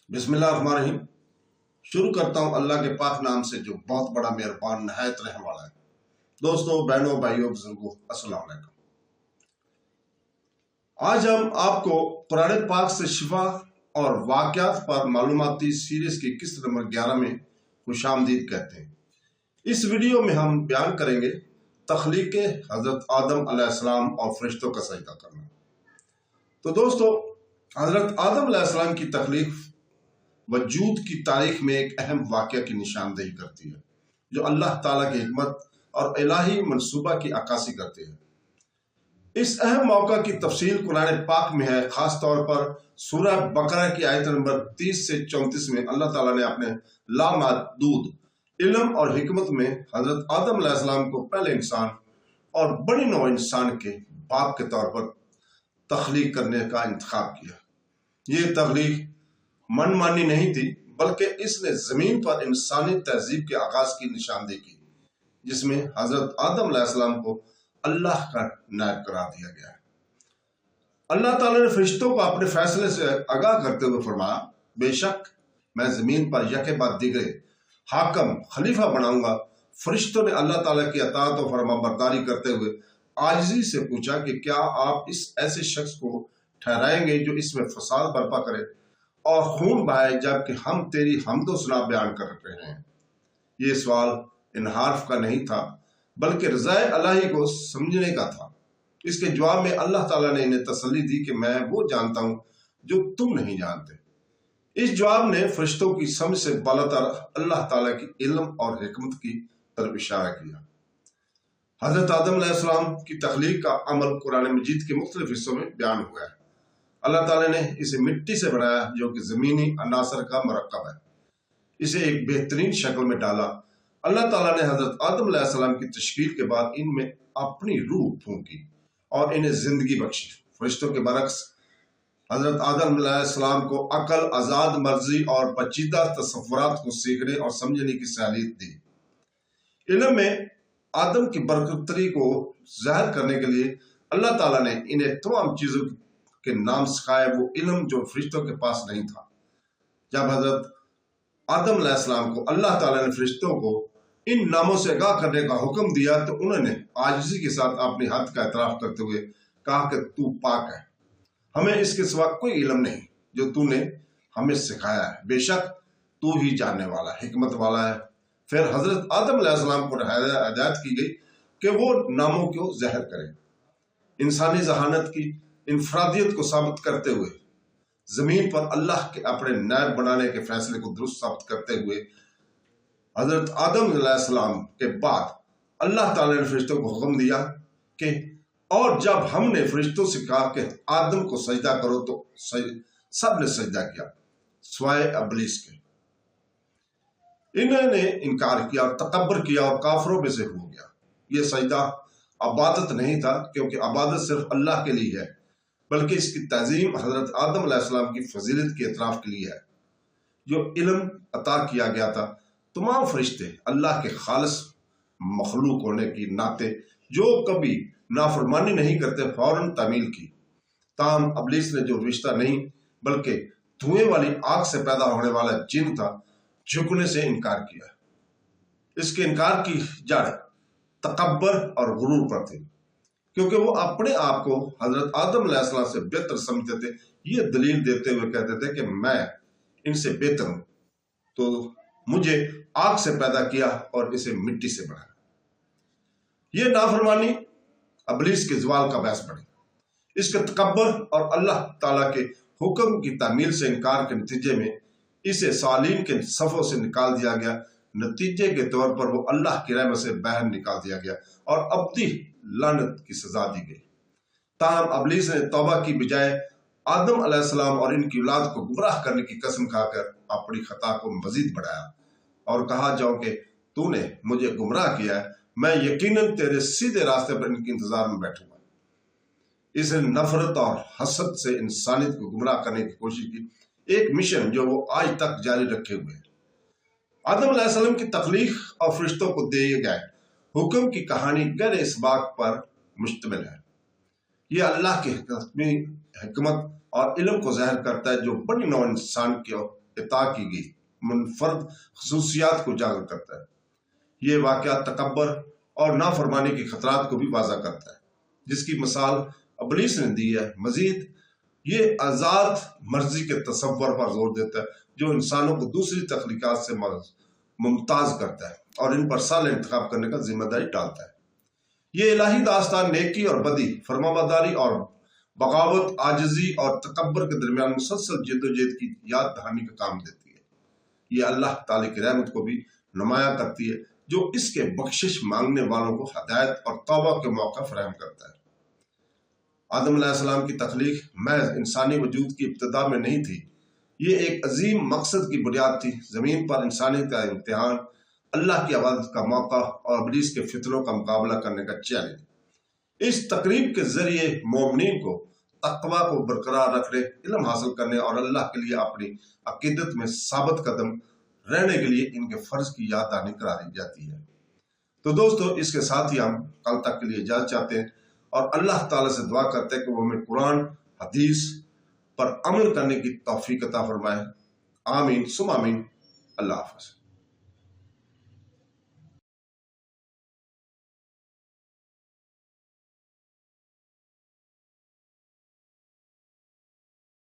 बिस्मिल्लाहिर्रहमानिर्रहीम। शुरू करता हूँ अल्लाह के पाक नाम से जो बहुत बड़ा मेहरबान नहायत रहम वाला है। दोस्तों, बहनों, भाइयों, बुजुर्गों, अस्सलाम वालेकुम। आज हम आपको कुरान पाक से शिफा और वाक़यात पर मालूमाती सीरीज की किस्त नंबर 11 में खुशामदीद कहते हैं। इस वीडियो में हम बयान करेंगे तख्लीक हजरत आदम अलैहिस्सलाम और फरिश्तों का सजदा करना। तो दोस्तों, हजरत आदम अलैहिस्सलाम की तख्लीक वजूद की तारीख में एक अहम वाक़या की निशानदेही करती है, जो अल्लाह ताला की हिकमत और इलाही मनसूबा की अक्कासी करती है। इस अहम मौका की तफसील कुरान पाक में है। खास तौर पर सूरह बकरा की आयत नंबर 30 से 34 में अल्लाह ताला ने अपने लामहदूद इल्म और हिकमत में हजरत आदम अलैहिस्सलाम को पहले इंसान और बड़ी नौ इंसान के बाप के तौर पर तख्लीक करने का इंतखाब किया। ये तख्लीक मनमानी नहीं थी, बल्कि इसने जमीन पर इंसानी तहजीब के आगाज की निशानदेही की, जिसमें हजरत आदम अलैहिस्सलाम को अल्लाह का नायब करार दिया गया है। अल्लाह ताला ने फरिश्तों को अपने फैसले से आगाह करते हुए फरमाया, बेशक मैं जमीन पर यके बाद दिगरे हाकम खलीफा बनाऊंगा। फरिश्तों ने अल्लाह ताला की अताअत और फरमाबरदारी करते हुए आजिज़ी से पूछा कि क्या आप इस ऐसे शख्स को ठहराएंगे जो इसमें फसाद बर्पा करे और खून बहाए, जबकि हम तेरी हम्दो सना बयान कर रहे हैं। ये सवाल इनहार्फ का नहीं था, बल्कि रज़ाए अल्लाही को समझने का था। इसके जवाब में अल्लाह ताला ने इन्हें तसल्ली दी कि मैं वो जानता हूँ जो तुम नहीं जानते। इस जवाब ने फरिश्तों की समझ से बालातर अल्लाह ताला की इल्म और हिकमत की तरफ इशारा किया। हजरत आदम अलैहिस्सलाम की तख्लीक का अमल कुरान मजीद के मुख्तलिफ हिस्सों में बयान हुआ है। अल्लाह ताला ने इसे मिट्टी से बनाया, जो कि जमीनी अनासर का मरकब है। इसे एक बेहतरीन शक्ल में डाला। अल्लाह ताला ने हजरत आदम अलैहिस्सलाम की तशकील के बाद इनमें अपनी रूह फूंकी और इन्हें जिंदगी बख्शी। फरिश्तों के बरक्स हजरत आदम अलैहिस्सलाम को अकल, आजाद मर्जी और पेचीदा तसव्वुरात को सीखने और समझने की सलाहियत दी। इल्म में आदम की बरकतरी को ज़ाहिर करने के लिए अल्लाह ताला ने इन्हें तमाम चीज़ों के नाम सिखाए, वो इल्म जो फरिश्तों के पास नहीं था। जब हजरत आदम अलैहिस्सलाम को अल्लाह ताला ने फरिश्तों को इन नामों से आगाह करने का हुक्म दिया, तो उन्होंने आजिज़ी के साथ अपनी हद का एतराफ़ करते हुए कहा कि तू पाक है, हमें इसके सिवा कोई इल्म नहीं जो तूने हमें सिखाया है। बेशक तू ही जानने वाला, हिकमत वाला है। फिर हजरत आदम अलैहिस्सलाम को हिदायत की गई कि वो नामों को ज़ाहिर करें। इंसानी जहानत की इनफरादियत को साबित करते हुए जमीन पर अल्लाह के अपने नायब बनाने के फैसले को दुरुस्त साबित करते हुए हजरत आदम अलैहिस्सलाम के बाद अल्लाह ताला ने फरिश्तों को हुक्म दिया कि और जब हमने फरिश्तों से कहा कि आदम को सजदा करो, तो सब ने सजदा किया सिवाय इब्लीस के। इन्होंने इनकार किया और तकब्बर किया और काफरों में से हो गया। ये सजदा इबादत नहीं था, क्योंकि इबादत सिर्फ अल्लाह के लिए है, बल्कि इसकी तज़ीम हजरत आदम अलैहिस्सलाम की फजीलत के इतराफ़ के लिए है। जो इल्म अता किया गया था, तमाम फरिश्ते अल्लाह के खालिस मखलूक होने की नाते जो कभी नाफरमानी नहीं करते, फौरन तामील की। ताम इब्लीस ने जो रिश्ता नहीं बल्कि धुएं वाली आग से पैदा होने वाला जिन था, झुकने से इनकार किया। इसके इनकार की जड़ तकब्बर और गुरूर पर थी, क्योंकि वो अपने आप को हजरत आदम अलैहिस्सलाम से बेहतर समझते थे। ये दलील देते हुए कहते थे कि मैं इनसे बेहतर हूं, तो मुझे आग से पैदा किया और इसे मिट्टी से बनाया। ये नाफरमानी इब्लीस के जवाल का बायस बनी। इसके तकब्बर और अल्लाह ताला के हुक्म की तामील से इनकार के नतीजे में इसे सालीन के सफ़ों से निकाल दिया गया। नतीजे के तौर पर वो अल्लाह की रहमत से बाहर निकाल दिया गया और अब्दी लानत की सजा दी गई। ताहम इब्लीस ने तौबा की बजाय आदम अलैहिस्सलाम और इनकी औलाद को गुमराह करने की कसम खाकर अपनी खता को मजीद बढ़ाया और कहा, जाओ कि तूने मुझे गुमराह किया है, मैं यकीनन तेरे सीधे रास्ते पर इनके इंतजार में बैठूंगा। इसने नफरत और हसद से इंसानियत को गुमराह करने की कोशिश की, एक मिशन जो वो आज तक जारी रखे हुए है। आदम अलैहिस्सलाम की तख्लीक और फरिश्तों को दिए गए हुक्म की कहानी गैर इस बात पर मुश्तमिल है। ये अल्लाह की हिकमत और इल्म को ज़ाहिर करता है, जो बड़ी नौ इंसान के عطا की गई मुनफरद खसूसियात को उजागर करता है। ये वाक़या तकब्बर और नाफरमानी के खतरात को भी वाज़ा करता है, जिसकी मिसाल इब्लीस ने दी है। मजीद ये आज़ाद मर्जी के तसव्वुर पर जोर देता है, जो इंसानों को दूसरी तख्लीकात से मुमताज़ करता है और इन पर साल इंतखाब करने का जिम्मेदारी डालता है। ये इलाही दास्तान नेकी और बदी, फरमाबरदारी और बगावत, आजिज़ी और तकब्बर के दरमियान मुसलसल जद्दोजहद की याद दहानी का काम देती है। ये अल्लाह ताला की रहमत को भी नुमाया करती है, जो इसके बख्शिश मांगने वालों को हदायत और तौबा के मौका फराहम करता है। आदम अलैहिस्सलाम की तख्लीक महज इंसानी वजूद की इब्तिदा में नहीं थी, ये एक अजीम मकसद की बुनियाद थी। ज़मीन पर इंसानी का इम्तिहान, अल्लाह की इबादत का मौका और इब्लीस के फितनों का मुकाबला करने का चैलेंज। इस तकरीब के जरिए मोमिनीन को तक़वा को बरकरार रखने, इल्म हासिल करने और अल्लाह के लिए अपनी अकीदत में साबित कदम रहने के लिए इनके फ़र्ज की याद दहानी करा दी जाती है। तो दोस्तों, इसके साथ ही हम कल तक के लिए इजाज़त चाहते हैं और अल्लाह ताला से दुआ करते हैं कि वो हमें कुरान हदीस पर अमल करने की तौफीक अता फरमाए। आमीन सुम आमीन। अल्लाह हाफ़िज़।